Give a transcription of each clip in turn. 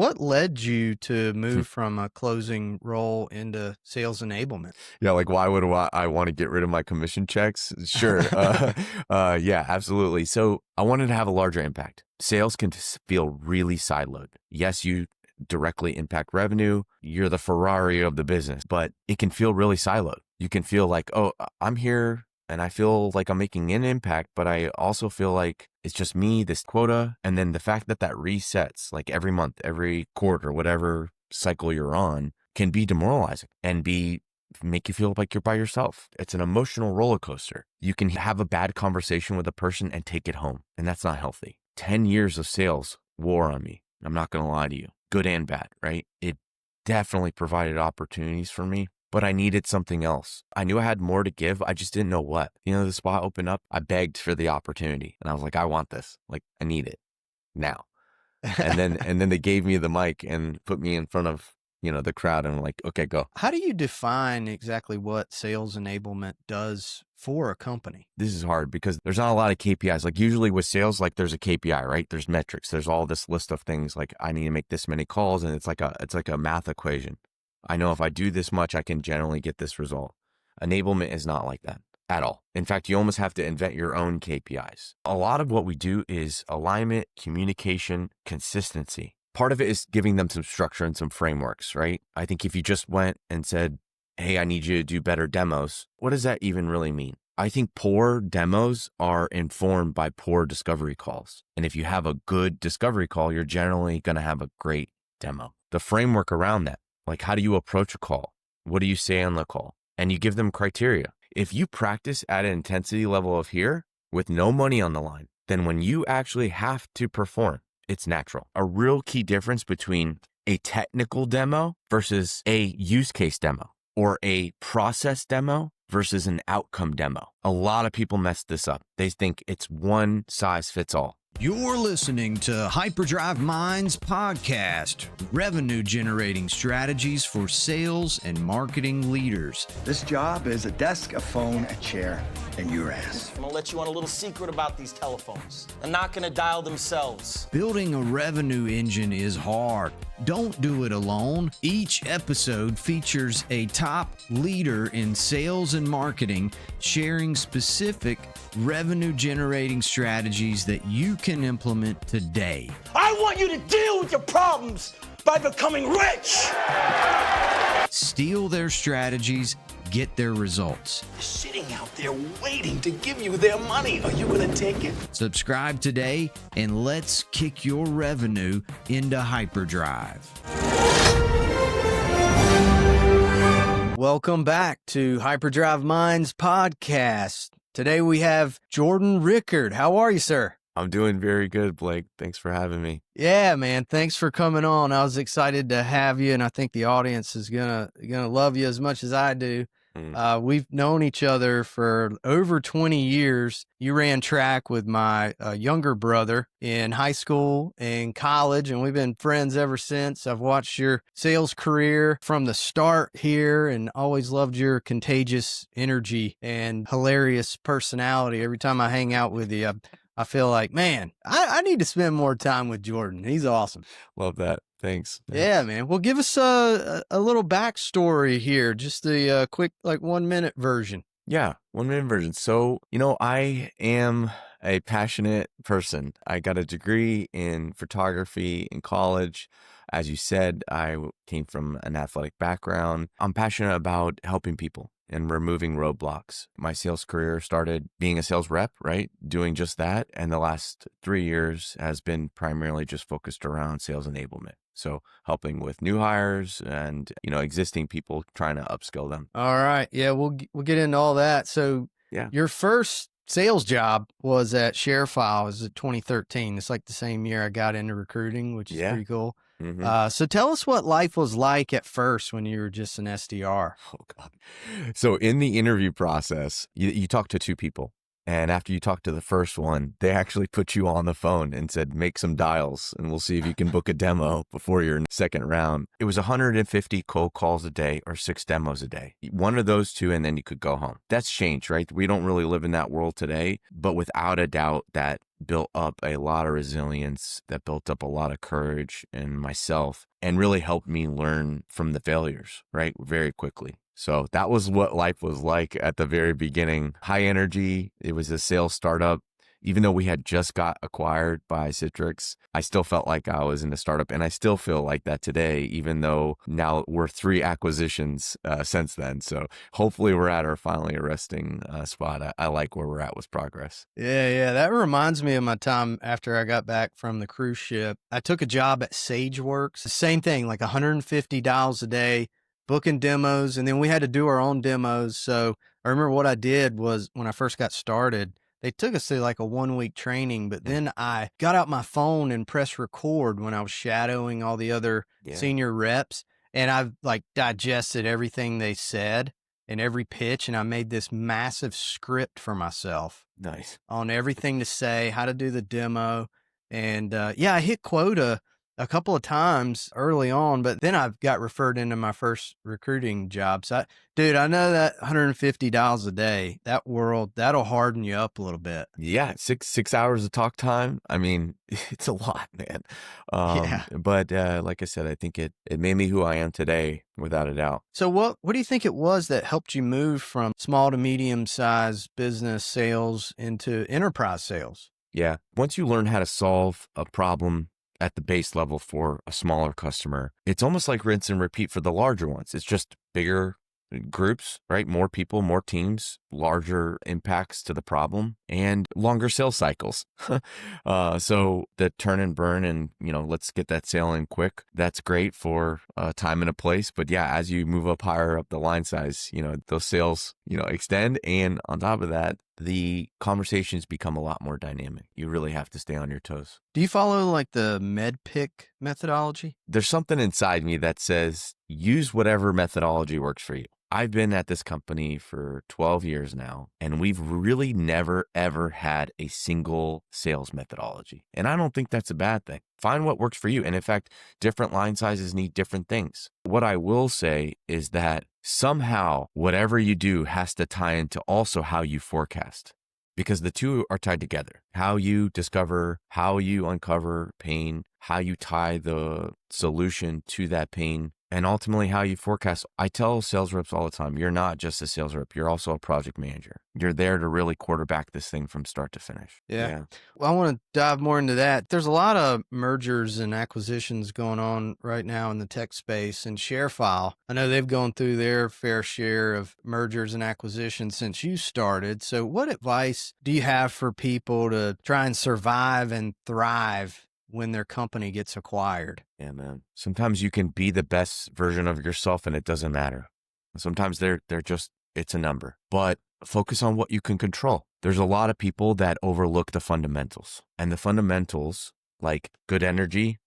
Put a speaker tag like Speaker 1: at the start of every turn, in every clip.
Speaker 1: What led you to move from a closing role into sales enablement?
Speaker 2: Yeah, like why would I want to get rid of my commission checks? Sure. Yeah, absolutely. So I wanted to have a larger impact. Sales can feel really siloed. Yes, you directly impact revenue. You're the Ferrari of the business, but it can feel really siloed. You can feel like, oh, I'm here and I feel like I'm making an impact, but I also feel like it's just me, this quota. And then the fact that resets like every month, every quarter, whatever cycle you're on, can be demoralizing and make you feel like you're by yourself. It's an emotional roller coaster. You can have a bad conversation with a person and take it home, and that's not healthy. 10 years of sales wore on me. I'm not going to lie to you. Good and bad, right? It definitely provided opportunities for me, but I needed something else. I knew I had more to give. I just didn't know what. The spot opened up. I begged for the opportunity and I was like, I want this. Like, I need it now. And then they gave me the mic and put me in front of the crowd, and I'm like, okay, go.
Speaker 1: How do you define exactly what sales enablement does for a company?
Speaker 2: This is hard because there's not a lot of KPIs. Like usually with sales, like there's a KPI, right? There's metrics. There's all this list of things like I need to make this many calls, and it's like a math equation. I know if I do this much, I can generally get this result. Enablement is not like that at all. In fact, you almost have to invent your own KPIs. A lot of what we do is alignment, communication, consistency. Part of it is giving them some structure and some frameworks, right? I think if you just went and said, hey, I need you to do better demos, what does that even really mean? I think poor demos are informed by poor discovery calls. And if you have a good discovery call, you're generally going to have a great demo. The framework around that, like how do you approach a call? What do you say on the call? And you give them criteria. If you practice at an intensity level of here with no money on the line, then when you actually have to perform, it's natural. A real key difference between a technical demo versus a use case demo or a process demo versus an outcome demo. A lot of people mess this up. They think it's one size fits all.
Speaker 1: You're listening to Hyperdrive Minds podcast, revenue generating strategies for sales and marketing leaders.
Speaker 3: This job is a desk, a phone, a chair, and your ass.
Speaker 4: I'm gonna let you on a little secret about these telephones. They're not gonna dial themselves.
Speaker 1: Building a revenue engine is hard. Don't do it alone. Each episode features a top leader in sales and marketing sharing specific revenue generating strategies that you can implement today.
Speaker 4: I want you to deal with your problems by becoming rich.
Speaker 1: Steal their strategies, get their results.
Speaker 4: They're sitting out there waiting to give you their money. Are you gonna take it?
Speaker 1: Subscribe today and let's kick your revenue into Hyperdrive. Welcome back to Hyperdrive Minds podcast. Today we have Jordan Rickard. How are you, sir?
Speaker 2: I'm doing very good, Blake. Thanks for having me.
Speaker 1: Yeah, man. Thanks for coming on. I was excited to have you, and I think the audience is gonna love you as much as I do. We've known each other for over 20 years. You ran track with my younger brother in high school and college, and we've been friends ever since. I've watched your sales career from the start here and always loved your contagious energy and hilarious personality. Every time I hang out with you, I feel like, man, I need to spend more time with Jordan. He's awesome.
Speaker 2: Love that. Thanks.
Speaker 1: Yeah, man. Well, give us a little backstory here, just a quick, 1 minute version.
Speaker 2: Yeah, 1 minute version. So, I am a passionate person. I got a degree in photography in college. As you said, I came from an athletic background. I'm passionate about helping people and removing roadblocks. My sales career started being a sales rep, right? Doing just that. And the last 3 years has been primarily just focused around sales enablement. So helping with new hires and, existing people, trying to upskill them.
Speaker 1: All right. Yeah, we'll get into all that. So
Speaker 2: yeah,
Speaker 1: your first sales job was at Sharefile. It was in 2013. It's like the same year I got into recruiting, which is pretty cool.
Speaker 2: Mm-hmm.
Speaker 1: So tell us what life was like at first when you were just an SDR.
Speaker 2: Oh, God. So in the interview process, you talk to two people. And after you talk to the first one, they actually put you on the phone and said, make some dials and we'll see if you can book a demo before your second round. It was 150 cold calls a day or 6 demos a day. One of those two, and then you could go home. That's changed, right? We don't really live in that world today, but without a doubt that built up a lot of resilience, that built up a lot of courage in myself, and really helped me learn from the failures, right? Very quickly. So that was what life was like at the very beginning. High energy. It was a sales startup. Even though we had just got acquired by Citrix, I still felt like I was in a startup, and I still feel like that today, even though now we're 3 acquisitions since then. So hopefully we're at our finally resting spot. I like where we're at with progress.
Speaker 1: Yeah. That reminds me of my time after I got back from the cruise ship. I took a job at SageWorks. Same thing, like 150 dials a day, booking demos. And then we had to do our own demos. So I remember what I did was when I first got started, they took us through like a 1-week training, but then I got out my phone and pressed record when I was shadowing all the other senior reps. And I've like digested everything they said and every pitch. And I made this massive script for myself.
Speaker 2: Nice.
Speaker 1: On everything to say, how to do the demo. And I hit quota a couple of times early on, but then I got referred into my first recruiting job. So, I know that 150 dials a day, that world, that'll harden you up a little bit.
Speaker 2: Yeah, six hours of talk time. I mean, it's a lot, man. But like I said, I think it made me who I am today, without a doubt.
Speaker 1: So what do you think it was that helped you move from small to medium sized business sales into enterprise sales?
Speaker 2: Yeah. Once you learn how to solve a problem at the base level for a smaller customer, it's almost like rinse and repeat for the larger ones. It's just bigger groups, right? More people, more teams, larger impacts to the problem, and longer sales cycles. So the turn and burn and, let's get that sale in quick. That's great for a time and a place. But yeah, as you move up higher up the line size, those sales, extend. And on top of that, the conversations become a lot more dynamic. You really have to stay on your toes.
Speaker 1: Do you follow like the MedPick methodology?
Speaker 2: There's something inside me that says use whatever methodology works for you. I've been at this company for 12 years now, and we've really never, ever had a single sales methodology. And I don't think that's a bad thing. Find what works for you. And in fact, different line sizes need different things. What I will say is that somehow whatever you do has to tie into also how you forecast, because the two are tied together. How you discover, how you uncover pain, how you tie the solution to that pain, and ultimately how you forecast. I tell sales reps all the time, you're not just a sales rep, you're also a project manager. You're there to really quarterback this thing from start to finish.
Speaker 1: Yeah. Well, I want to dive more into that. There's a lot of mergers and acquisitions going on right now in the tech space, and Sharefile, I know they've gone through their fair share of mergers and acquisitions since you started. So what advice do you have for people to try and survive and thrive when their company gets acquired?
Speaker 2: Yeah, man. Sometimes you can be the best version of yourself and it doesn't matter. Sometimes they're just, it's a number, but focus on what you can control. There's a lot of people that overlook the fundamentals, and the fundamentals like good energy,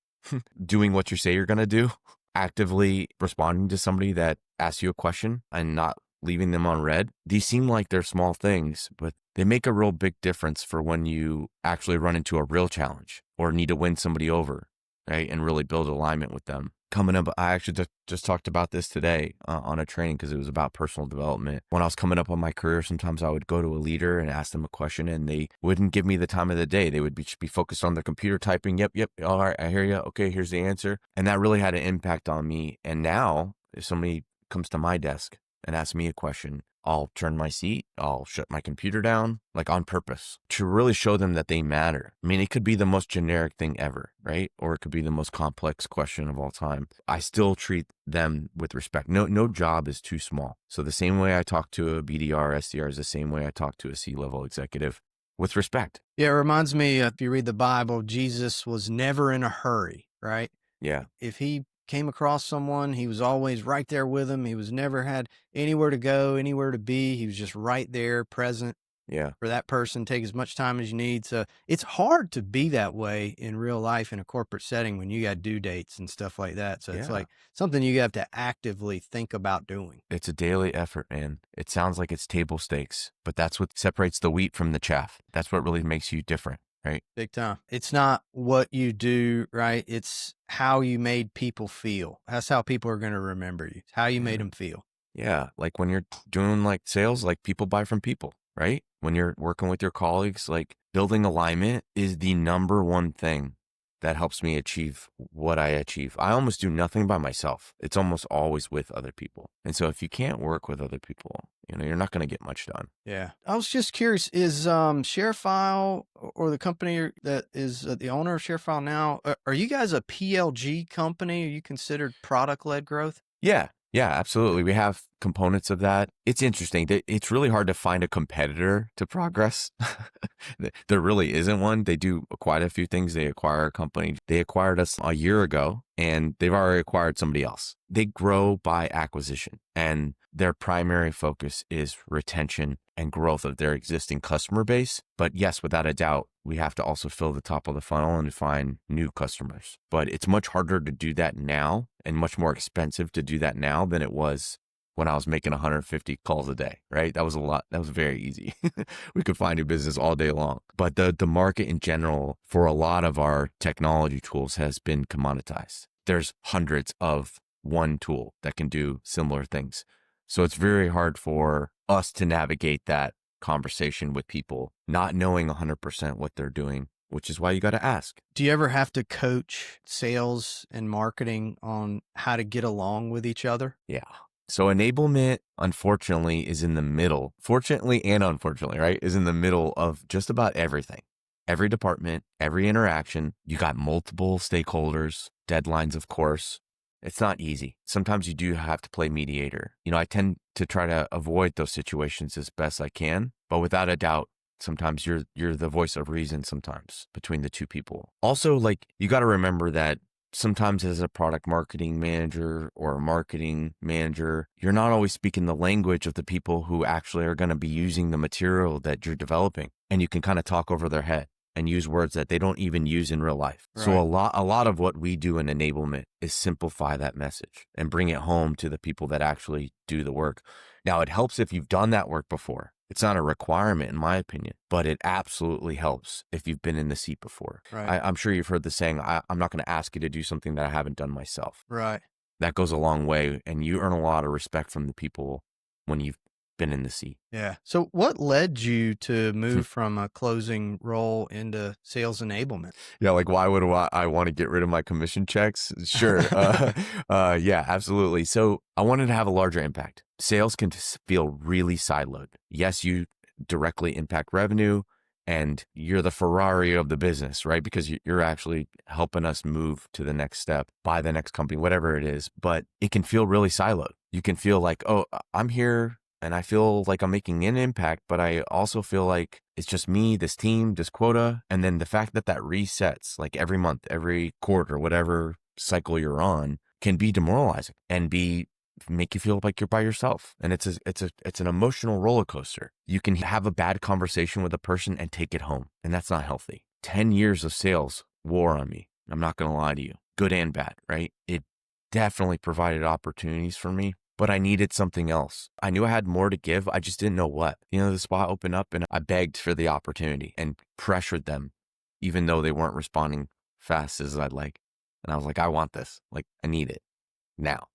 Speaker 2: doing what you say you're going to do, actively responding to somebody that asks you a question and not leaving them on red. These seem like they're small things, but they make a real big difference for when you actually run into a real challenge or need to win somebody over, right? And really build alignment with them. Coming up, I actually just talked about this today on a training because it was about personal development. When I was coming up on my career, sometimes I would go to a leader and ask them a question and they wouldn't give me the time of the day. They would be focused on their computer typing. Yep. All right. I hear you. Okay. Here's the answer. And that really had an impact on me. And now if somebody comes to my desk and asks me a question, I'll turn my seat, I'll shut my computer down, like on purpose, to really show them that they matter. I mean, it could be the most generic thing ever, right? Or it could be the most complex question of all time. I still treat them with respect. No job is too small. So the same way I talk to a BDR, SDR is the same way I talk to a C-level executive, with respect.
Speaker 1: Yeah, it reminds me, if you read the Bible, Jesus was never in a hurry, right?
Speaker 2: Yeah.
Speaker 1: If he came across someone, he was always right there with them. He was never had anywhere to go, anywhere to be. He was just right there, present for that person. Take as much time as you need. So it's hard to be that way in real life in a corporate setting when you got due dates and stuff like that. So it's like something you have to actively think about doing.
Speaker 2: It's a daily effort, man. It sounds like it's table stakes, but that's what separates the wheat from the chaff. That's what really makes you different. Right.
Speaker 1: Big time. It's not what you do, right? It's how you made people feel. That's how people are going to remember you. It's how you made them feel.
Speaker 2: Yeah. Like when you're doing like sales, like people buy from people. right? When you're working with your colleagues, like building alignment is the number one thing that helps me achieve what I achieve. I almost do nothing by myself. It's almost always with other people. And so if you can't work with other people, you're not going to get much done.
Speaker 1: Yeah. I was just curious, is Sharefile or the company that is the owner of Sharefile now, are you guys a PLG company? Are you considered product-led growth?
Speaker 2: Yeah. Yeah, absolutely. We have components of that. It's interesting. It's really hard to find a competitor to Progress. There really isn't one. They do quite a few things. They acquire a company. They acquired us a year ago, and they've already acquired somebody else. They grow by acquisition, and their primary focus is retention and growth of their existing customer base. But yes, without a doubt, we have to also fill the top of the funnel and find new customers. But it's much harder to do that now and much more expensive to do that now than it was when I was making 150 calls a day, right? That was a lot. That was very easy. We could find new business all day long. But the market in general for a lot of our technology tools has been commoditized. There's hundreds of one tool that can do similar things. So it's very hard for us to navigate that conversation with people, not knowing 100% what they're doing, which is why you got to ask.
Speaker 1: Do you ever have to coach sales and marketing on how to get along with each other?
Speaker 2: Yeah. So enablement, unfortunately, is in the middle, fortunately and unfortunately, right, is in the middle of just about everything. Every department, every interaction, you got multiple stakeholders, deadlines, of course. It's not easy. Sometimes you do have to play mediator. I tend to try to avoid those situations as best I can, but without a doubt, sometimes you're the voice of reason sometimes between the two people. Also, you got to remember that sometimes as a product marketing manager or a marketing manager, you're not always speaking the language of the people who actually are going to be using the material that you're developing. And you can kind of talk over their head and use words that they don't even use in real life. Right. So a lot of what we do in enablement is simplify that message and bring it home to the people that actually do the work. Now, it helps if you've done that work before. It's not a requirement, in my opinion, but it absolutely helps if you've been in the seat before.
Speaker 1: Right.
Speaker 2: I'm sure you've heard the saying, I'm not going to ask you to do something that I haven't done myself.
Speaker 1: Right.
Speaker 2: That goes a long way, and you earn a lot of respect from the people when you've been in the seat.
Speaker 1: Yeah. So what led you to move from a closing role into sales enablement?
Speaker 2: Yeah. Why would I want to get rid of my commission checks? Sure. Yeah, absolutely. So I wanted to have a larger impact. Sales can feel really siloed. Yes, you directly impact revenue and you're the Ferrari of the business, right? Because you're actually helping us move to the next step, buy the next company, whatever it is. But it can feel really siloed. You can feel like, oh, I'm here and I feel like I'm making an impact, but I also feel like it's just me, this team, this quota. And then the fact that resets every month, every quarter, whatever cycle you're on can be demoralizing and make you feel like you're by yourself. And it's an emotional roller coaster. You can have a bad conversation with a person and take it home. And that's not healthy. 10 years of sales wore on me. I'm not going to lie to you. Good and bad, right? It definitely provided opportunities for me, but I needed something else. I knew I had more to give. I just didn't know what. The spot opened up and I begged for the opportunity and pressured them, even though they weren't responding fast as I'd like. And I was like, I want this. I need it now.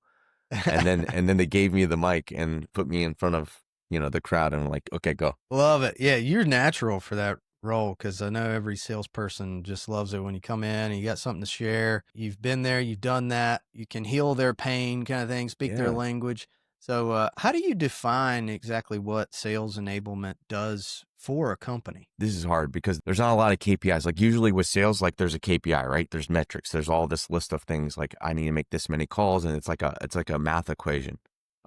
Speaker 2: And then they gave me the mic and put me in front of, the crowd and I'm like, okay, go.
Speaker 1: Love it. Yeah. You're natural for that role because I know every salesperson just loves it when you come in and you got something to share. You've been there, you've done that. You can heal their pain kind of thing, speak their language. So how do you define exactly what sales enablement does for a company?
Speaker 2: This is hard because there's not a lot of KPIs. Usually with sales, there's a KPI, right? There's metrics. There's all this list of things I need to make this many calls, and it's like a math equation.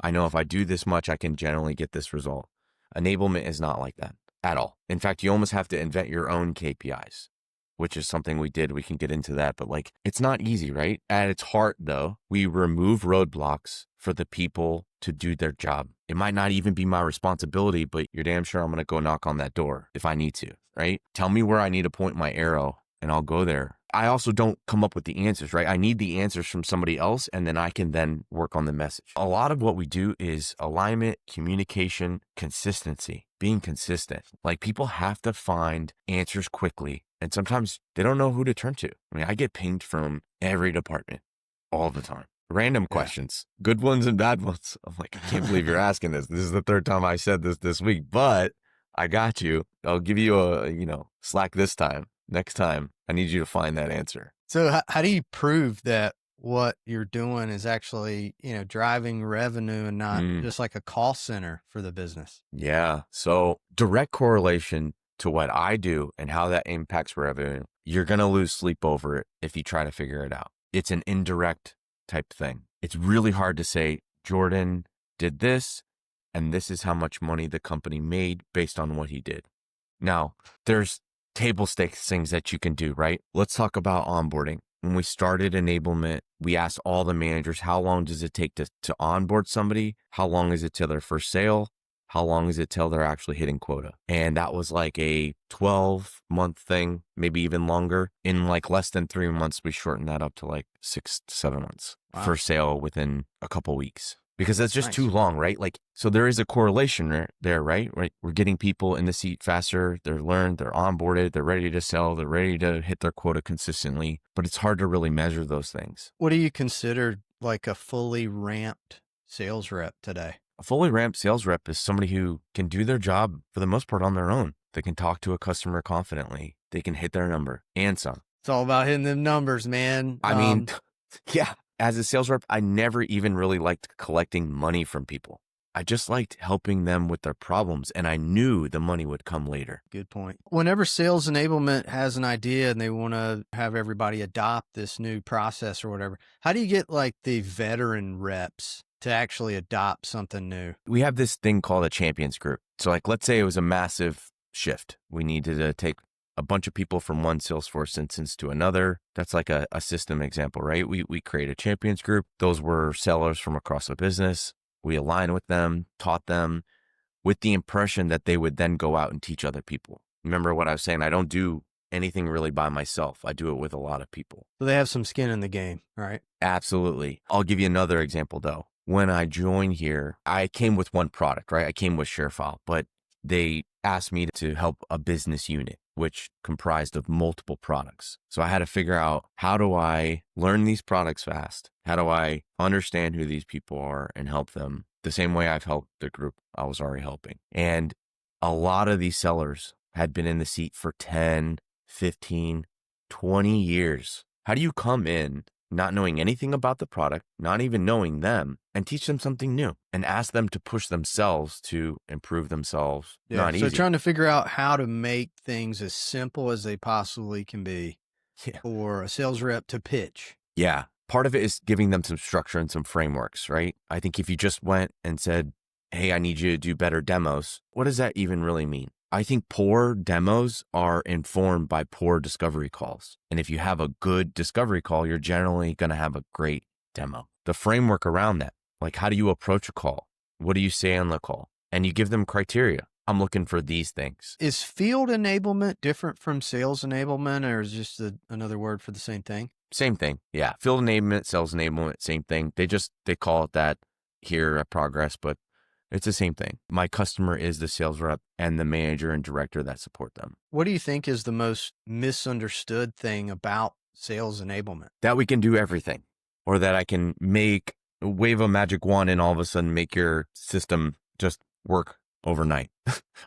Speaker 2: I know if I do this much, I can generally get this result. Enablement is not like that at all. In fact, you almost have to invent your own KPIs, which is something we did. We can get into that, but it's not easy, right? At its heart, though, we remove roadblocks for the people to do their job. It might not even be my responsibility, but you're damn sure I'm going to go knock on that door if I need to, right? Tell me where I need to point my arrow and I'll go there. I also don't come up with the answers, right? I need the answers from somebody else and then I can then work on the message. A lot of what we do is alignment, communication, consistency, being consistent. People have to find answers quickly and sometimes they don't know who to turn to. I get pinged from every department all the time. Random questions, good ones and bad ones. I'm like, I can't believe you're asking this. This is the third time I said this week, but I got you. I'll give you slack this time. Next time, I need you to find that answer.
Speaker 1: So how do you prove that what you're doing is actually, driving revenue and not just like a call center for the business?
Speaker 2: Yeah. So direct correlation to what I do and how that impacts revenue. You're going to lose sleep over it if you try to figure it out. It's an indirect type thing. It's really hard to say, Jordan did this, and this is how much money the company made based on what he did. Now, there's table stakes things that you can do, right? Let's talk about onboarding. When we started enablement, we asked all the managers, how long does it take to onboard somebody? How long is it till their first sale? How long is it till they're actually hitting quota? And that was like a 12-month thing, maybe even longer. In like less than 3 months, we shortened that up to like 6 to 7 months.
Speaker 1: Wow.
Speaker 2: First sale within a couple weeks. Because that's just
Speaker 1: Nice.
Speaker 2: too long, right? Like, so there is a correlation there, right? We're getting people in the seat faster. They're learned, they're onboarded, they're ready to sell, they're ready to hit their quota consistently, but it's hard to really measure those things.
Speaker 1: What do you consider like a fully ramped sales rep today?
Speaker 2: A fully ramped sales rep is somebody who can do their job for the most part on their own. They can talk to a customer confidently. They can hit their number and some.
Speaker 1: It's all about hitting them numbers, man.
Speaker 2: I mean, yeah. As a sales rep, I never even really liked collecting money from people. I just liked helping them with their problems, and I knew the money would come later.
Speaker 1: Good point. Whenever sales enablement has an idea and they want to have everybody adopt this new process or whatever, how do you get like the veteran reps to actually adopt something new?
Speaker 2: We have this thing called a champions group. So like, let's say it was a massive shift. We needed to take a bunch of people from one Salesforce instance to another. That's like a system example, right? We create a champions group. Those were sellers from across the business. We aligned with them, taught them with the impression that they would then go out and teach other people. Remember what I was saying? I don't do anything really by myself. I do it with a lot of people.
Speaker 1: So they have some skin in the game, right?
Speaker 2: Absolutely. I'll give you another example though. When I joined here, I came with one product, right? I came with Sharefile, but they asked me to help a business unit, which comprised of multiple products. So I had to figure out, how do I learn these products fast? How do I understand who these people are and help them the same way I've helped the group I was already helping? And a lot of these sellers had been in the seat for 10, 15, 20 years. How do you come in not knowing anything about the product, not even knowing them, and teach them something new and ask them to push themselves to improve themselves?
Speaker 1: Yeah.
Speaker 2: Not
Speaker 1: So
Speaker 2: easy.
Speaker 1: trying to figure out how to make things as simple as they possibly can be for a sales rep to pitch.
Speaker 2: Yeah. Part of it is giving them some structure and some frameworks, right? I think if you just went and said, hey, I need you to do better demos, what does that even really mean? I think poor demos are informed by poor discovery calls. And if you have a good discovery call, you're generally going to have a great demo. The framework around that, like how do you approach a call? What do you say on the call? And you give them criteria. I'm looking for these things.
Speaker 1: Is field enablement different from sales enablement, or is it just another word for the same thing?
Speaker 2: Same thing. Yeah. Field enablement, sales enablement, same thing. They call it that here at PRGS, but it's the same thing. My customer is the sales rep and the manager and director that support them.
Speaker 1: What do you think is the most misunderstood thing about sales enablement?
Speaker 2: That we can do everything, or that I can wave a magic wand and all of a sudden make your system just work overnight.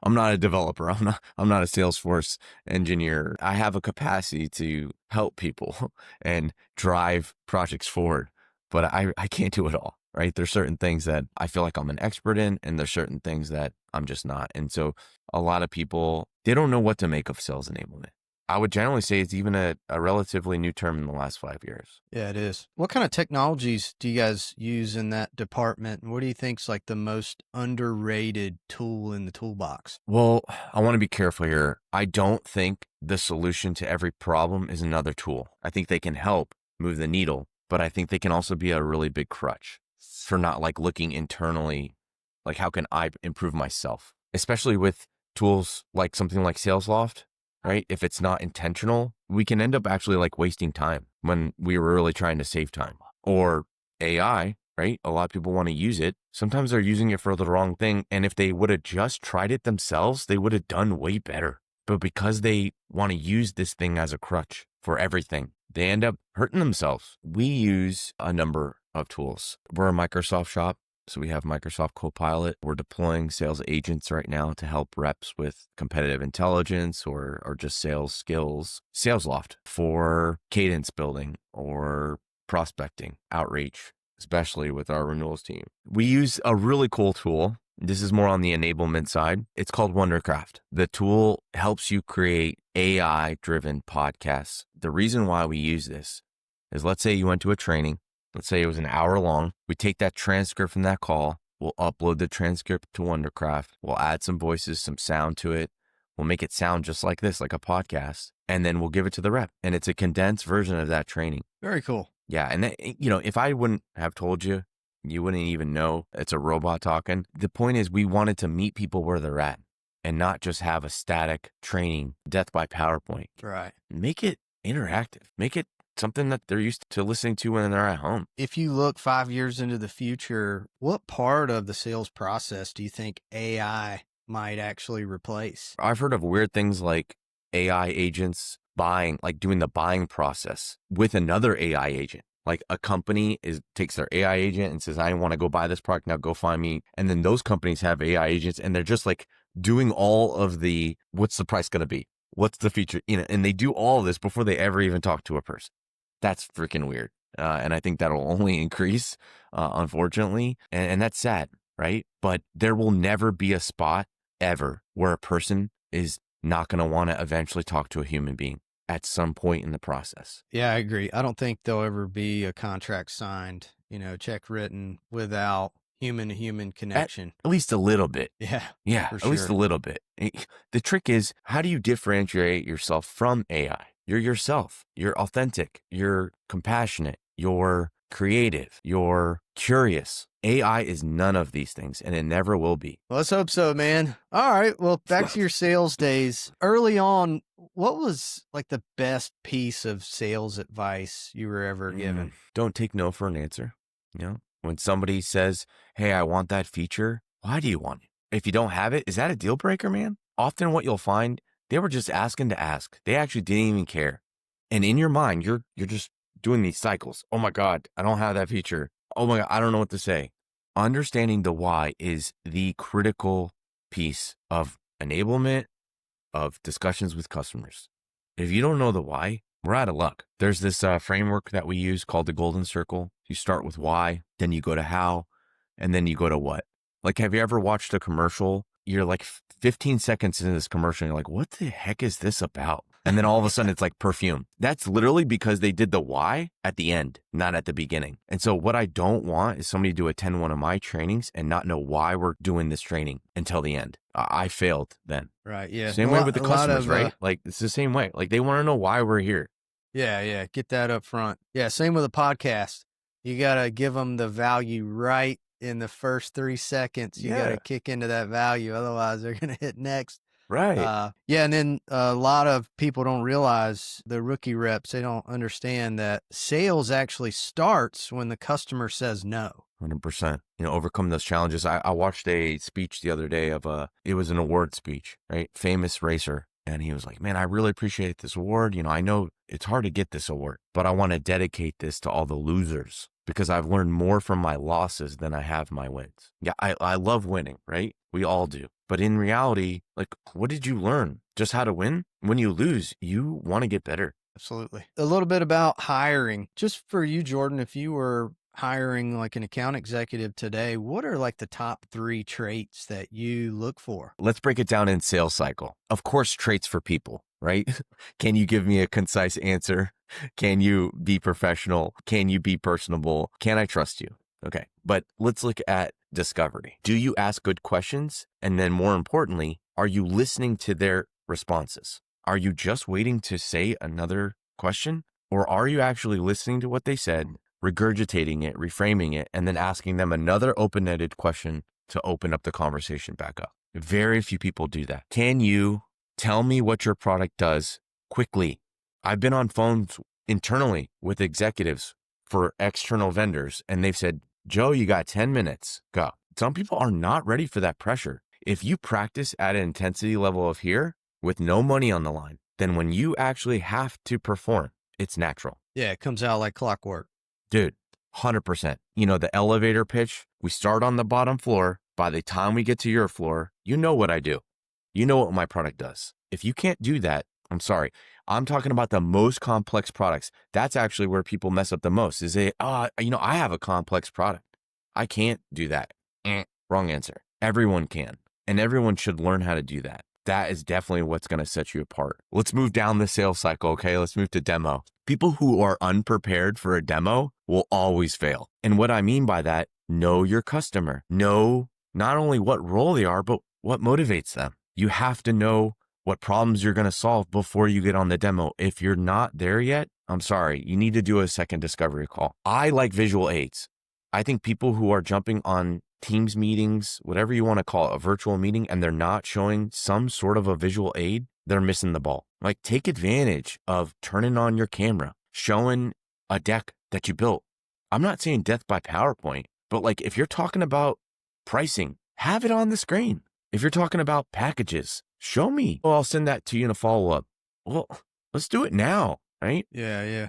Speaker 2: I'm not a developer. I'm not a Salesforce engineer. I have a capacity to help people and drive projects forward, but I can't do it all. Right? There's certain things that I feel like I'm an expert in, and there's certain things that I'm just not. And so a lot of people, they don't know what to make of sales enablement. I would generally say it's even a relatively new term in the last 5 years.
Speaker 1: Yeah, it is. What kind of technologies do you guys use in that department? And what do you think is like the most underrated tool in the toolbox?
Speaker 2: Well, I want to be careful here. I don't think the solution to every problem is another tool. I think they can help move the needle, but I think they can also be a really big crutch for not like looking internally, like how can I improve myself, especially with tools like something like SalesLoft, right? If it's not intentional, we can end up actually like wasting time when we were really trying to save time. Or AI, right? A lot of people want to use it. Sometimes they're using it for the wrong thing. And if they would have just tried it themselves, they would have done way better. But because they want to use this thing as a crutch for everything, they end up hurting themselves. We use a number of tools. We're a Microsoft shop. So we have Microsoft Copilot. We're deploying sales agents right now to help reps with competitive intelligence or just sales skills. SalesLoft for cadence building or prospecting, outreach, especially with our renewals team. We use a really cool tool. This is more on the enablement side. It's called Wondercraft. The tool helps you create AI-driven podcasts. The reason why we use this is, let's say you went to a training. Let's say it was an hour long. We take that transcript from that call. We'll upload the transcript to Wondercraft. We'll add some voices, some sound to it. We'll make it sound just like this, like a podcast. And then we'll give it to the rep. And it's a condensed version of that training.
Speaker 1: Very cool.
Speaker 2: Yeah. And, if I wouldn't have told you, you wouldn't even know it's a robot talking. The point is, we wanted to meet people where they're at and not just have a static training, death by PowerPoint.
Speaker 1: Right.
Speaker 2: Make it interactive. Make it something that they're used to listening to when they're at home.
Speaker 1: If you look 5 years into the future, what part of the sales process do you think AI might actually replace?
Speaker 2: I've heard of weird things like AI agents buying, like doing the buying process with another AI agent. Like a company takes their AI agent and says, I want to go buy this product, now go find me. And then those companies have AI agents and they're just like doing all of the, what's the price going to be? What's the feature? And they do all of this before they ever even talk to a person. That's freaking weird. And I think that'll only increase, unfortunately. And that's sad, right? But there will never be a spot ever where a person is not going to want to eventually talk to a human being at some point in the process.
Speaker 1: Yeah, I agree. I don't think there'll ever be a contract signed, check written without human to human connection.
Speaker 2: At least a little bit.
Speaker 1: Yeah.
Speaker 2: Yeah,
Speaker 1: for
Speaker 2: at least
Speaker 1: sure.
Speaker 2: a little bit. The trick is, how do you differentiate yourself from AI? You're yourself. You're authentic. You're compassionate. You're creative. You're curious. AI is none of these things, and it never will be.
Speaker 1: Well, let's hope so, man. All right. Well, back to your sales days. Early on, what was like the best piece of sales advice you were ever given?
Speaker 2: Don't take no for an answer. When somebody says, hey, I want that feature, why do you want it? If you don't have it, is that a deal breaker, man? Often what you'll find, they were just asking to ask. They actually didn't even care. And in your mind, you're just doing these cycles. Oh my God, I don't have that feature. Oh my God, I don't know what to say. Understanding the why is the critical piece of enablement, of discussions with customers. If you don't know the why, we're out of luck. There's this framework that we use called the Golden Circle. You start with why, then you go to how, and then you go to what. Like, have you ever watched a commercial? You're like 15 seconds into this commercial, and you're like, what the heck is this about? And then all of a sudden it's like perfume. That's literally because they did the why at the end, not at the beginning. And so what I don't want is somebody to attend one of my trainings and not know why we're doing this training until the end. I failed then.
Speaker 1: Right. Yeah.
Speaker 2: Same way with the customers, right? Like, it's the same way. Like, they want to know why we're here.
Speaker 1: Yeah. Yeah. Get that up front. Yeah. Same with a podcast. You got to give them the value right in the first 3 seconds. You got to kick into that value. Otherwise they're going to hit next.
Speaker 2: Right.
Speaker 1: Yeah. And then a lot of people don't realize, the rookie reps, they don't understand that sales actually starts when the customer says no.
Speaker 2: 100%. Overcome those challenges. I watched a speech the other day it was an award speech, right? Famous racer. And he was like, man, I really appreciate this award. I know it's hard to get this award, but I want to dedicate this to all the losers because I've learned more from my losses than I have my wins. Yeah, I love winning, right? We all do. But in reality, like, what did you learn? Just how to win? When you lose, you want to get better.
Speaker 1: Absolutely. A little bit about hiring. Just for you, Jordan, if you were hiring like an account executive today, what are like the top 3 traits that you look for?
Speaker 2: Let's break it down in sales cycle. Of course, traits for people, right? Can you give me a concise answer? Can you be professional? Can you be personable? Can I trust you? Okay. But let's look at discovery. Do you ask good questions? And then more importantly, are you listening to their responses? Are you just waiting to say another question? Or are you actually listening to what they said, regurgitating it, reframing it, and then asking them another open-ended question to open up the conversation back up? Very few people do that. Can you tell me what your product does quickly? I've been on phones internally with executives for external vendors, and they've said, Joe, you got 10 minutes, go. Some people are not ready for that pressure. If you practice at an intensity level of here with no money on the line, then when you actually have to perform, it's natural.
Speaker 1: Yeah, it comes out like clockwork.
Speaker 2: Dude, 100%. The elevator pitch, We start on the bottom floor. By the time we get to your floor, you know what I do. You know what my product does. If you can't do that, I'm sorry. I'm talking about the most complex products. That's actually where people mess up the most is I have a complex product. I can't do that. Wrong answer. Everyone can. And everyone should learn how to do that. That is definitely what's going to set you apart. Let's move down the sales cycle, okay? Let's move to demo. People who are unprepared for a demo will always fail. And what I mean by that, know your customer. Know not only what role they are, but what motivates them. You have to know what problems you're going to solve before you get on the demo. If you're not there yet, I'm sorry, you need to do a second discovery call. I like visual aids. I think people who are jumping on Teams meetings, whatever you want to call it, a virtual meeting, and they're not showing some sort of a visual aid, they're missing the ball. Like, take advantage of turning on your camera, showing a deck that you built. I'm not saying death by PowerPoint, but like if you're talking about pricing, have it on the screen. If you're talking about packages, show me. Well, I'll send that to you in a follow-up. Well, let's do it now, right?
Speaker 1: Yeah.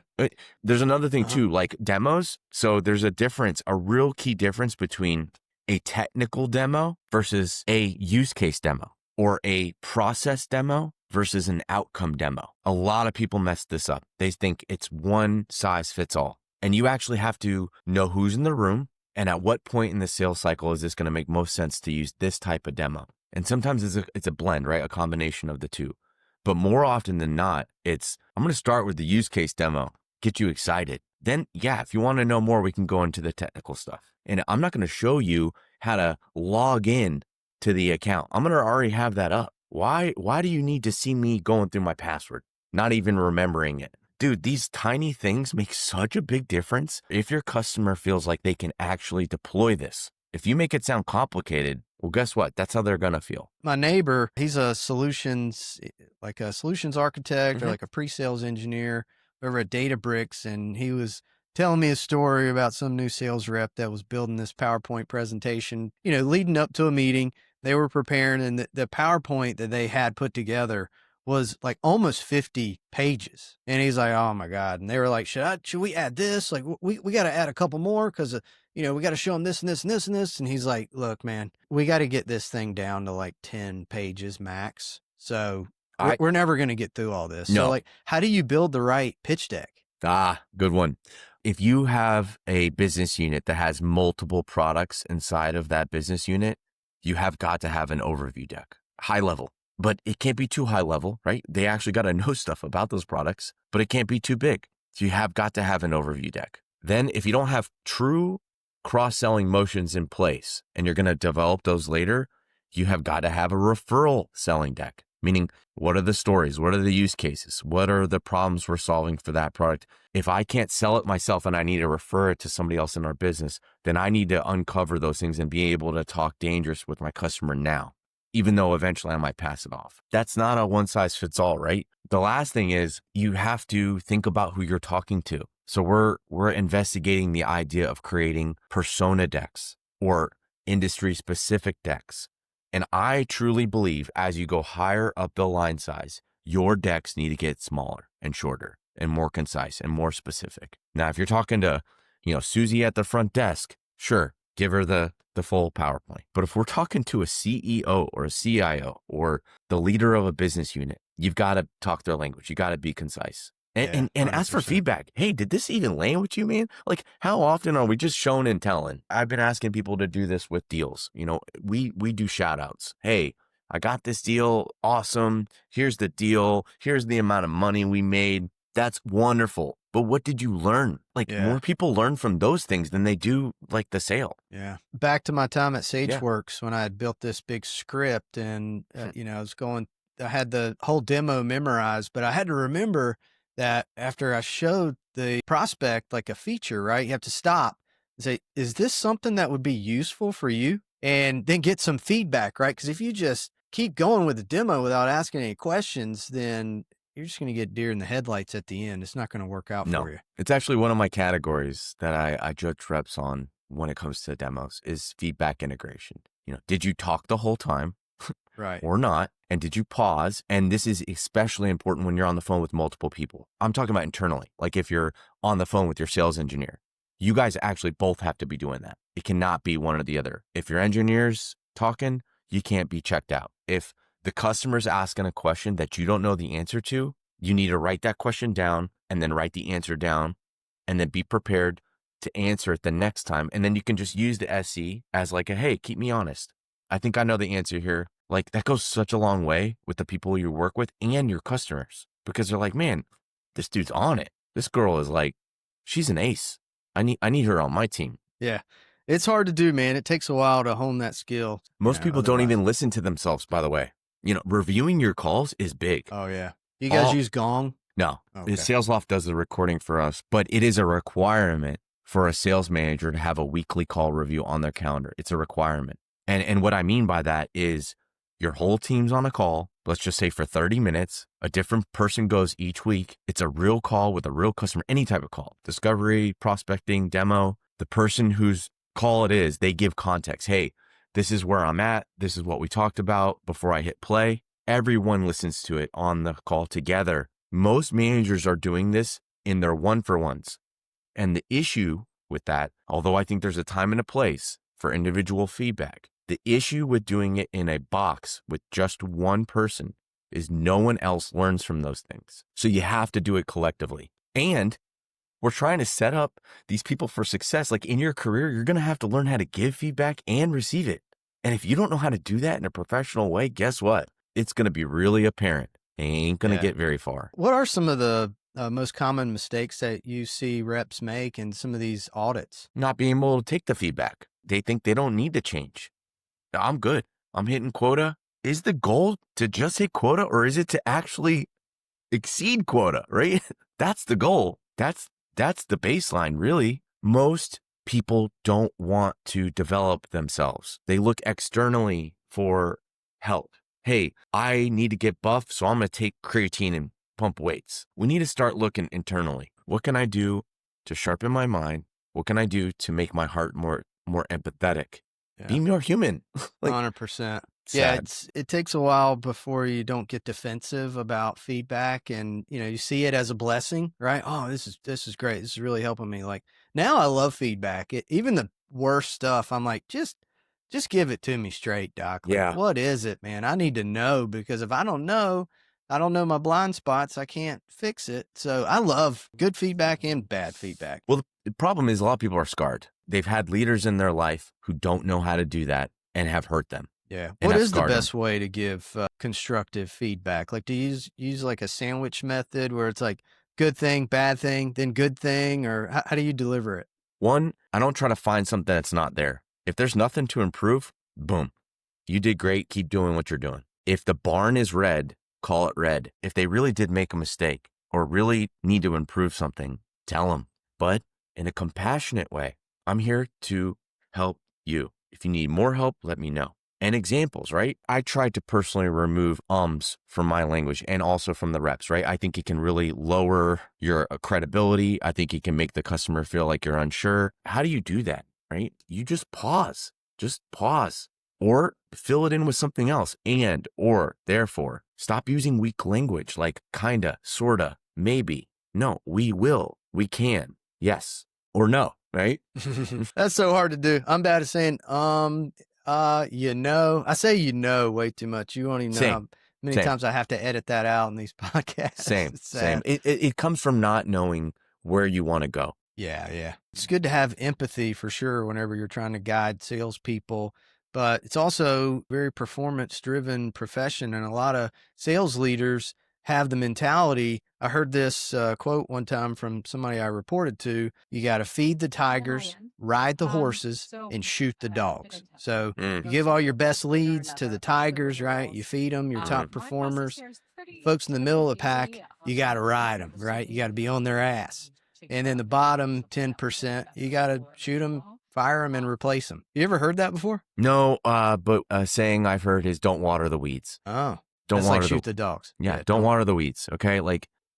Speaker 2: There's another thing too, like demos. So there's a difference, a real key difference between a technical demo versus a use case demo, or a process demo versus an outcome demo. A lot of people mess this up. They think it's one size fits all. And you actually have to know who's in the room and at what point in the sales cycle is this going to make most sense to use this type of demo. And sometimes it's a blend, right? A combination of the two. But more often than not, I'm going to start with the use case demo, get you excited. Then, yeah, if you want to know more, we can go into the technical stuff. And I'm not going to show you how to log in to the account. I'm going to already have that up. Why do you need to see me going through my password, not even remembering it? Dude, these tiny things make such a big difference if your customer feels like they can actually deploy this. If you make it sound complicated, well, guess what? That's how they're going to feel.
Speaker 1: My neighbor, he's a solutions architect or like a pre-sales engineer over at Databricks. And he was telling me a story about some new sales rep that was building this PowerPoint presentation, leading up to a meeting. They were preparing, and the PowerPoint that they had put together was like almost 50 pages. And he's like, oh my God. And they were like, should we add this? Like, we got to add a couple more because, we got to show them this and this and this and this. And he's like, look, man, we got to get this thing down to like 10 pages max. So we're never going to get through all this.
Speaker 2: No.
Speaker 1: So like, how do you build the right pitch deck?
Speaker 2: Good one. If you have a business unit that has multiple products inside of that business unit, you have got to have an overview deck, high level. But it can't be too high level, right? They actually got to know stuff about those products, but it can't be too big. So you have got to have an overview deck. Then if you don't have true cross-selling motions in place and you're going to develop those later, you have got to have a referral selling deck, meaning what are the stories? What are the use cases? What are the problems we're solving for that product? If I can't sell it myself and I need to refer it to somebody else in our business, then I need to uncover those things and be able to talk dangerous with my customer now, even though eventually I might pass it off. That's not a one size fits all, right? The last thing is you have to think about who you're talking to. So we're investigating the idea of creating persona decks or industry specific decks. And I truly believe as you go higher up the line size, your decks need to get smaller and shorter and more concise and more specific. Now, if you're talking to, Susie at the front desk, sure, give her the full PowerPoint. But if we're talking to a CEO or a CIO or the leader of a business unit, you've got to talk their language. You got to be concise. And ask for feedback. Hey, did this even land with you, man? Like, how often are we just showing and telling? I've been asking people to do this with deals. We do shout outs. Hey, I got this deal. Awesome. Here's the deal. Here's the amount of money we made. That's wonderful. But what did you learn? More people learn from those things than they do like the sale.
Speaker 1: Yeah. Back to my time at SageWorks when I had built this big script and, I had the whole demo memorized, but I had to remember that after I showed the prospect like a feature, right, you have to stop and say, is this something that would be useful for you? And then get some feedback, right? Because if you just keep going with the demo without asking any questions, then you're just going to get deer in the headlights at the end. It's not going to work out for you.
Speaker 2: It's actually one of my categories that I judge reps on when it comes to demos is feedback integration. Did you talk the whole time?
Speaker 1: Right.
Speaker 2: Or not? And did you pause? And this is especially important when you're on the phone with multiple people. I'm talking about internally. Like if you're on the phone with your sales engineer, You guys actually both have to be doing that. It cannot be one or the other. If your engineer's talking, you can't be checked out. If the customer's asking a question that you don't know the answer to, you need to write that question down and then write the answer down and then be prepared to answer it the next time. And then you can just use the SE as like a, hey, keep me honest. I think I know the answer here. Like that goes such a long way with the people you work with and your customers, because they're like, man, this dude's on it. This girl is like, she's an ace. I need her on my team.
Speaker 1: Yeah. It's hard to do, man. It takes a while to hone that skill.
Speaker 2: Most people don't even listen to themselves, by the way. Reviewing your calls is big.
Speaker 1: Oh, yeah. You guys use Gong?
Speaker 2: No.
Speaker 1: Okay.
Speaker 2: The SalesLoft does the recording for us, but it is a requirement for a sales manager to have a weekly call review on their calendar. It's a requirement. And what I mean by that is your whole team's on a call, let's just say for 30 minutes, a different person goes each week. It's a real call with a real customer, any type of call, discovery, prospecting, demo. The person whose call it is, they give context. Hey, this is where I'm at. This is what we talked about before I hit play. Everyone listens to it on the call together. Most managers are doing this in their one-for-ones. And the issue with that, although I think there's a time and a place for individual feedback, the issue with doing it in a box with just one person is no one else learns from those things. So you have to do it collectively. And we're trying to set up these people for success. Like in your career, you're going to have to learn how to give feedback and receive it. And if you don't know how to do that in a professional way, guess what? It's going to be really apparent. It ain't going to get very far.
Speaker 1: What are some of the most common mistakes that you see reps make in some of these audits?
Speaker 2: Not being able to take the feedback. They think they don't need to change. I'm good. I'm hitting quota. Is the goal to just hit quota, or is it to actually exceed quota, right? That's the goal. That's the baseline, really. Most people don't want to develop themselves. They look externally for help. Hey, I need to get buff, so I'm going to take creatine and pump weights. We need to start looking internally. What can I do to sharpen my mind? What can I do to make my heart more empathetic? Yeah. Be more human.
Speaker 1: 100%. Yeah, it takes a while before you don't get defensive about feedback, and you see it as a blessing, right? Oh, this is great. This is really helping me. Like now, I love feedback. Even the worst stuff, I'm like, just give it to me straight, Doc. Like, what is it, man? I need to know, because if I don't know my blind spots, I can't fix it. So I love good feedback and bad feedback.
Speaker 2: Well, the problem is a lot of people are scarred. They've had leaders in their life who don't know how to do that and have hurt them.
Speaker 1: Yeah. What is the best way to give constructive feedback? Like, do you use like a sandwich method where it's like good thing, bad thing, then good thing, or how do you deliver it?
Speaker 2: One, I don't try to find something that's not there. If there's nothing to improve, boom, you did great. Keep doing what you're doing. If the barn is red, call it red. If they really did make a mistake or really need to improve something, tell them, but in a compassionate way. I'm here to help you. If you need more help, let me know. And examples, right? I tried to personally remove ums from my language and also from the reps, right? I think it can really lower your credibility. I think it can make the customer feel like you're unsure. How do you do that, right? You just pause. Just pause. Or fill it in with something else. And, or, therefore. Stop using weak language like kinda, sorta, maybe. No, we will. We can. Yes. Or no, right?
Speaker 1: That's so hard to do. I'm bad at saying, I say way too much. You won't even know how many times I have to edit that out in these podcasts.
Speaker 2: Same. It comes from not knowing where you want to go.
Speaker 1: Yeah. It's good to have empathy for sure whenever you're trying to guide salespeople, but it's also a very performance-driven profession, and a lot of sales leaders have the mentality. I heard this quote one time from somebody I reported to: you got to feed the tigers, ride the horses, and shoot the dogs. So you give all your best leads to the tigers, right? You feed them, your top performers. Folks in the middle of the pack, you got to ride them, right? You got to be on their ass. And then the bottom 10%, you got to shoot them, fire them, and replace them. You ever heard that before?
Speaker 2: No, but a saying I've heard is don't water the weeds.
Speaker 1: Oh.
Speaker 2: Don't
Speaker 1: That's
Speaker 2: water
Speaker 1: like shoot the dogs.
Speaker 2: Yeah, don't water the weeds, okay?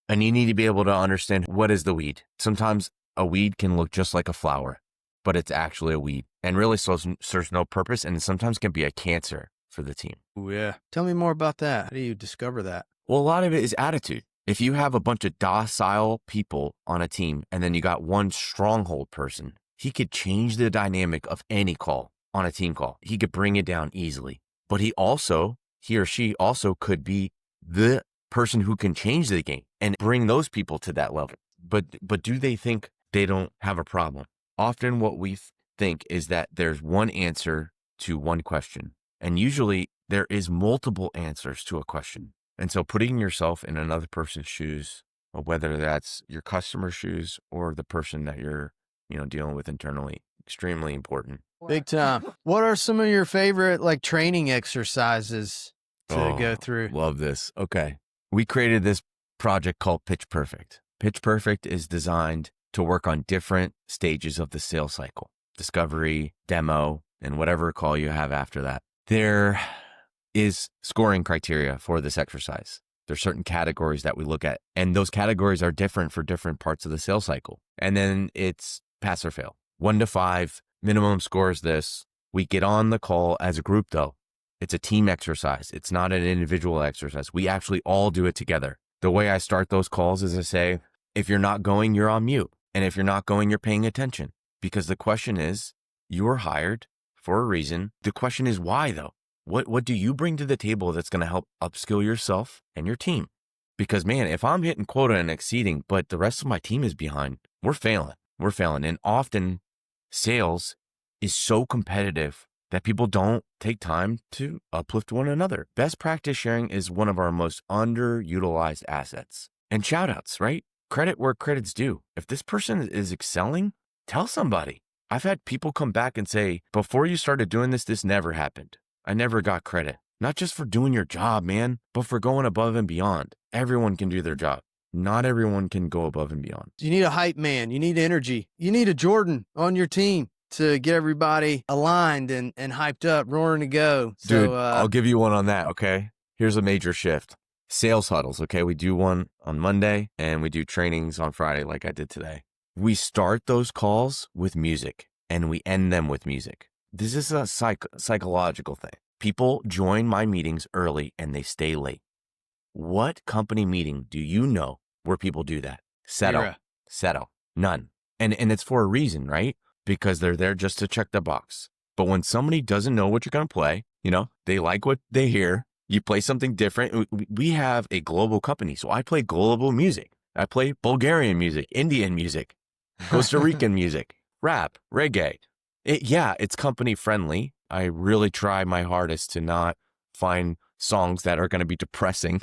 Speaker 2: And you need to be able to understand what is the weed. Sometimes a weed can look just like a flower, but it's actually a weed and really serves no purpose, and sometimes can be a cancer for the team.
Speaker 1: Oh, yeah. Tell me more about that. How do you discover that?
Speaker 2: Well, a lot of it is attitude. If you have a bunch of docile people on a team and then you got one stronghold person, he could change the dynamic of any call on a team call. He could bring it down easily. But he or she also could be the person who can change the game and bring those people to that level. But do they think they don't have a problem? Often what we think is that there's one answer to one question. And usually there is multiple answers to a question. And so putting yourself in another person's shoes, whether that's your customer's shoes or the person that you're, dealing with internally, extremely important.
Speaker 1: Big time. What are some of your favorite like training exercises to go through?
Speaker 2: Love this. Okay. We created this project called Pitch Perfect. Pitch Perfect is designed to work on different stages of the sales cycle, discovery, demo, and whatever call you have after that. There is scoring criteria for this exercise. There's certain categories that we look at, and those categories are different for different parts of the sales cycle. And then it's pass or fail. 1 to 5, minimum score is this. We get on the call as a group though. It's a team exercise. It's not an individual exercise. We actually all do it together. The way I start those calls is I say, if you're not going, you're on mute. And if you're not going, you're paying attention. Because the question is, you were hired for a reason. The question is why though? What do you bring to the table that's going to help upskill yourself and your team? Because man, if I'm hitting quota and exceeding, but the rest of my team is behind, we're failing. We're failing. And often sales is so competitive that people don't take time to uplift one another. Best practice sharing is one of our most underutilized assets. And shout outs, right? Credit where credit's due. If this person is excelling, tell somebody. I've had people come back and say, before you started doing this, this never happened. I never got credit. Not just for doing your job, man, but for going above and beyond. Everyone can do their job. Not everyone can go above and beyond.
Speaker 1: You need a hype man. You need energy. You need a Jordan on your team to get everybody aligned and hyped up, roaring to go.
Speaker 2: Dude, I'll give you one on that, okay? Here's a major shift. Sales huddles, okay? We do one on Monday and we do trainings on Friday like I did today. We start those calls with music and we end them with music. This is a psychological thing. People join my meetings early and they stay late. What company meeting do you know where people do that? Settle. None. And it's for a reason, right? Because they're there just to check the box. But when somebody doesn't know what you're going to play, they like what they hear. You play something different. We have a global company, so I play global music. I play Bulgarian music, Indian music, Costa Rican music, rap, reggae. It's company friendly. I really try my hardest to not find songs that are going to be depressing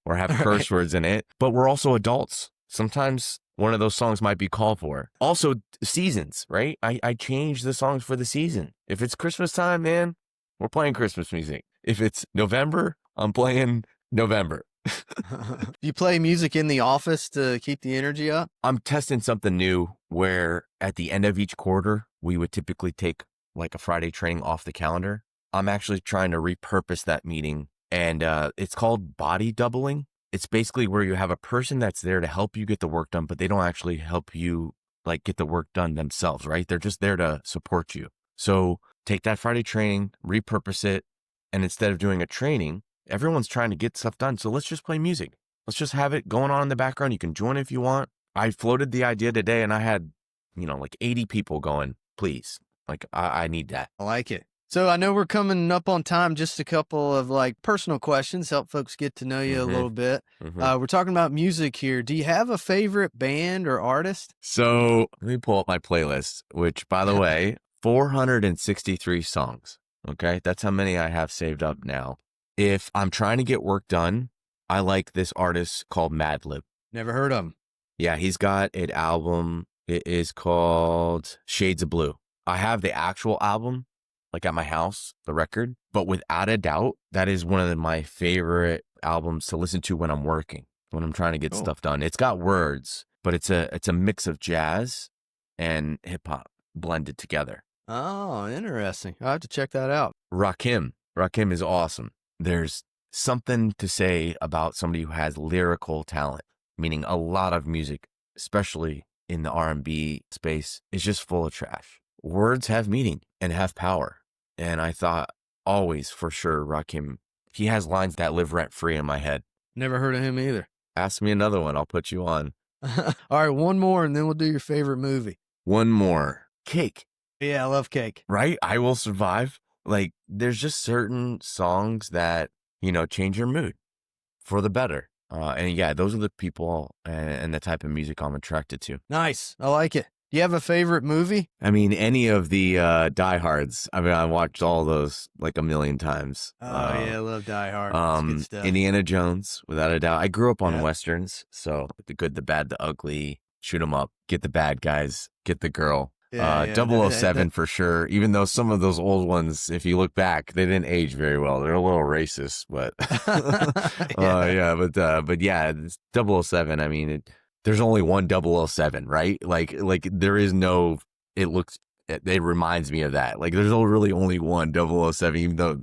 Speaker 2: or have curse words in it. But we're also adults. Sometimes one of those songs might be called for. Also, seasons, right? I change the songs for the season. If it's Christmas time, man, we're playing Christmas music. If it's November, I'm playing November.
Speaker 1: You play music in the office to keep the energy up?
Speaker 2: I'm testing something new where at the end of each quarter, we would typically take like a Friday training off the calendar. I'm actually trying to repurpose that meeting, and it's called body doubling. It's basically where you have a person that's there to help you get the work done, but they don't actually help you like get the work done themselves, right? They're just there to support you. So take that Friday training, repurpose it, and instead of doing a training, everyone's trying to get stuff done. So let's just play music. Let's just have it going on in the background. You can join if you want. I floated the idea today and I had, like 80 people going, please. Like, I need that.
Speaker 1: I like it. So I know we're coming up on time. Just a couple of like personal questions, help folks get to know you a little bit. We're talking about music here. Do you have a favorite band or artist?
Speaker 2: So let me pull up my playlist, which by the way, 463 songs. Okay. That's how many I have saved up now. If I'm trying to get work done, I like this artist called Madlib.
Speaker 1: Never heard of him.
Speaker 2: Yeah. He's got an album. It is called Shades of Blue. I have the actual album like at my house, the record, but without a doubt, that is one of my favorite albums to listen to when I'm working, when I'm trying to get stuff done. It's got words, but it's a mix of jazz and hip hop blended together.
Speaker 1: Oh, interesting. I'll have to check that out.
Speaker 2: Rakim is awesome. There's something to say about somebody who has lyrical talent, meaning a lot of music, especially in the R&B space, is just full of trash. Words have meaning and have power. And I thought always for sure, Rakim, he has lines that live rent free in my head.
Speaker 1: Never heard of him either.
Speaker 2: Ask me another one. I'll put you on.
Speaker 1: All right, one more, and then we'll do your favorite movie.
Speaker 2: One more. Cake.
Speaker 1: Yeah, I love Cake.
Speaker 2: Right? I Will Survive. Like, there's just certain songs that, change your mood for the better. And yeah, those are the people and the type of music I'm attracted to.
Speaker 1: Nice. I like it. Do you have a favorite movie?
Speaker 2: I mean, any of the diehards. I mean, I watched all those like a million times.
Speaker 1: Oh, yeah, I love Die Hard. That's good stuff.
Speaker 2: Indiana Jones, without a doubt. I grew up on
Speaker 1: Yep.
Speaker 2: Westerns, so the good, the bad, the ugly, shoot 'em up, get the bad guys, get the girl.
Speaker 1: Yeah,
Speaker 2: 007 for sure. Even though some of those old ones, if you look back, they didn't age very well. They're a little racist, but but yeah, it's 007. I mean, there's only one 007, right? Like there is no. It reminds me of that. Like there's really only one 007, even though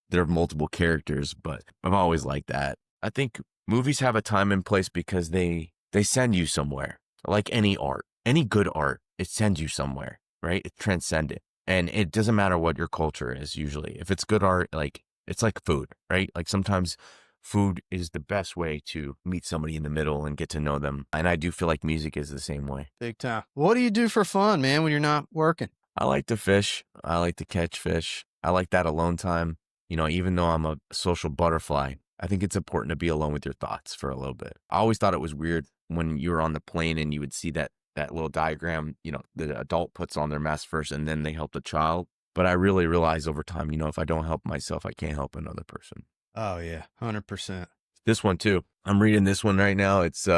Speaker 2: there are multiple characters. But I've always liked that. I think movies have a time and place because they send you somewhere. Like any art, any good art. It sends you somewhere, right? It's transcendent. And it doesn't matter what your culture is usually. If it's good art, like it's like food, right? Like sometimes food is the best way to meet somebody in the middle and get to know them. And I do feel like music is the same way.
Speaker 1: Big time. What do you do for fun, man, when you're not working?
Speaker 2: I like to fish. I like to catch fish. I like that alone time. Even though I'm a social butterfly, I think it's important to be alone with your thoughts for a little bit. I always thought it was weird when you were on the plane and you would see that little diagram, the adult puts on their mask first and then they help the child. But I really realized over time, if I don't help myself, I can't help another person.
Speaker 1: Oh yeah, 100%.
Speaker 2: This one too. I'm reading this one right now. It's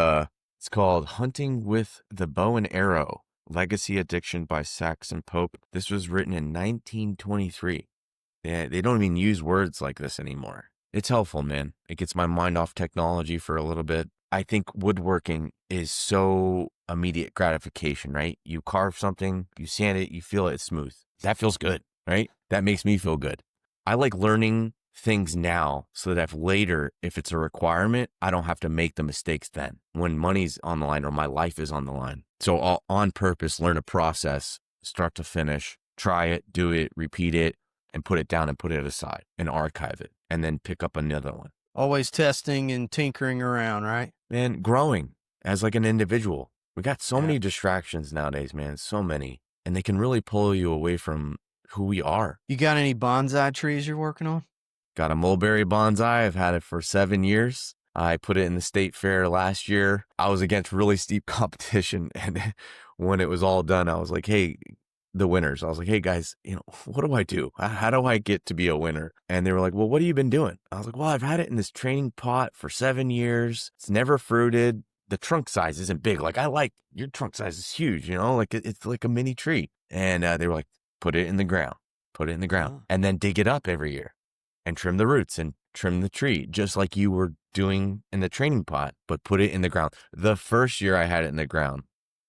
Speaker 2: called Hunting with the Bow and Arrow, Legacy Addiction by Saxon Pope. This was written in 1923. They don't even use words like this anymore. It's helpful, man. It gets my mind off technology for a little bit. I think woodworking is so immediate gratification, right? You carve something, you sand it, you feel it's smooth. That feels good, right? That makes me feel good. I like learning things now so that if it's a requirement, I don't have to make the mistakes then when money's on the line or my life is on the line. So I'll on purpose learn a process, start to finish, try it, do it, repeat it, and put it down and put it aside and archive it and then pick up another one.
Speaker 1: Always testing and tinkering around, right?
Speaker 2: Man, growing as like an individual. We got so many distractions nowadays, man, so many. And they can really pull you away from who we are.
Speaker 1: You got any bonsai trees you're working on?
Speaker 2: Got a mulberry bonsai. I've had it for 7 years. I put it in the state fair last year. I was against really steep competition. And when it was all done, I was like, hey, the winners. I was like, hey guys, what do I do? How do I get to be a winner? And they were like, well, what have you been doing? I was like, well, I've had it in this training pot for 7 years. It's never fruited. The trunk size isn't big. Like your trunk size is huge, like it's like a mini tree. And they were like, put it in the ground, and then dig it up every year and trim the roots and trim the tree, just like you were doing in the training pot, but put it in the ground. The first year I had it in the ground,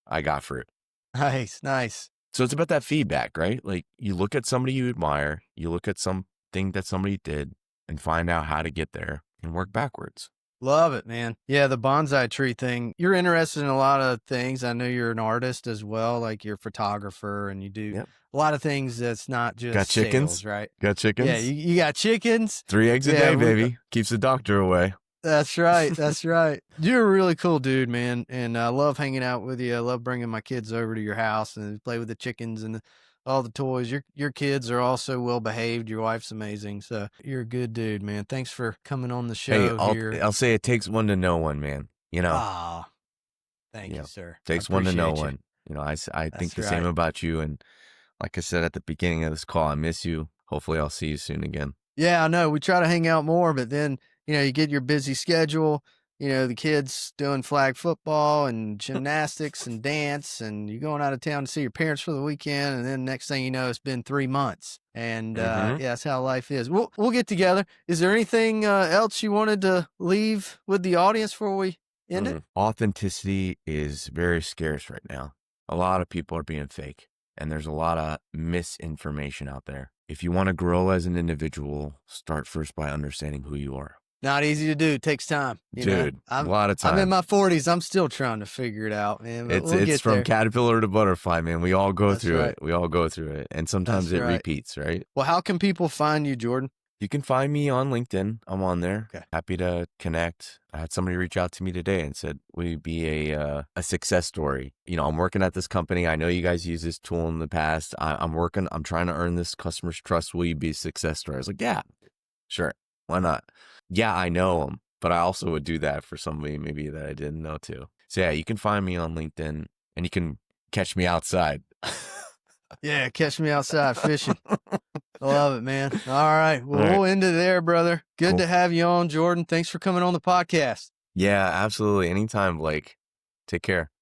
Speaker 2: I got fruit.
Speaker 1: Nice.
Speaker 2: So it's about that feedback, right? Like you look at somebody you admire, you look at something that somebody did and find out how to get there and work backwards.
Speaker 1: Love it, man. Yeah, the bonsai tree thing. You're interested in a lot of things. I know you're an artist as well, like you're a photographer and you do a lot of things that's not just
Speaker 2: got chickens,
Speaker 1: sales, right?
Speaker 2: Got chickens?
Speaker 1: Yeah, you got chickens.
Speaker 2: 3 eggs a day, baby. Keeps the doctor away.
Speaker 1: That's right. That's right. You're a really cool dude, man. And I love hanging out with you. I love bringing my kids over to your house and play with the chickens and all the toys. Your kids are also well behaved. Your wife's amazing. So you're a good dude, man. Thanks for coming on the show here.
Speaker 2: I'll say it takes one to know one, man.
Speaker 1: Ah, thank you, sir.
Speaker 2: Takes one to know one. I think the same about you. And like I said at the beginning of this call, I miss you. Hopefully I'll see you soon again.
Speaker 1: Yeah, I know. We try to hang out more, but then, you get your busy schedule, the kids doing flag football and gymnastics and dance, and you're going out of town to see your parents for the weekend. And then next thing you know, it's been 3 months. And that's how life is. We'll get together. Is there anything else you wanted to leave with the audience before we end it?
Speaker 2: Authenticity is very scarce right now. A lot of people are being fake, and there's a lot of misinformation out there. If you want to grow as an individual, start first by understanding who you are.
Speaker 1: Not easy to do. It takes time.
Speaker 2: Dude, a lot of time.
Speaker 1: I'm in my 40s. I'm still trying to figure it out, man. But
Speaker 2: it's from
Speaker 1: there.
Speaker 2: caterpillar to butterfly, man. We all go through it. We all go through it. And sometimes it repeats, right?
Speaker 1: Well, how can people find you, Jordan?
Speaker 2: You can find me on LinkedIn. I'm on there.
Speaker 1: Okay.
Speaker 2: Happy to connect. I had somebody reach out to me today and said, will you be a success story? You know, I'm working at this company. I know you guys use this tool in the past. I'm trying to earn this customer's trust. Will you be a success story? I was like, yeah, sure. Why not? Yeah, I know them, but I also would do that for somebody maybe that I didn't know too. So yeah, you can find me on LinkedIn and you can catch me outside.
Speaker 1: Yeah, catch me outside fishing. Love it, man. All right. Well,
Speaker 2: All right.
Speaker 1: we'll end it there, brother. Good
Speaker 2: Cool.
Speaker 1: to have you on, Jordan. Thanks for coming on the podcast.
Speaker 2: Yeah, absolutely. Anytime, Blake. Take care.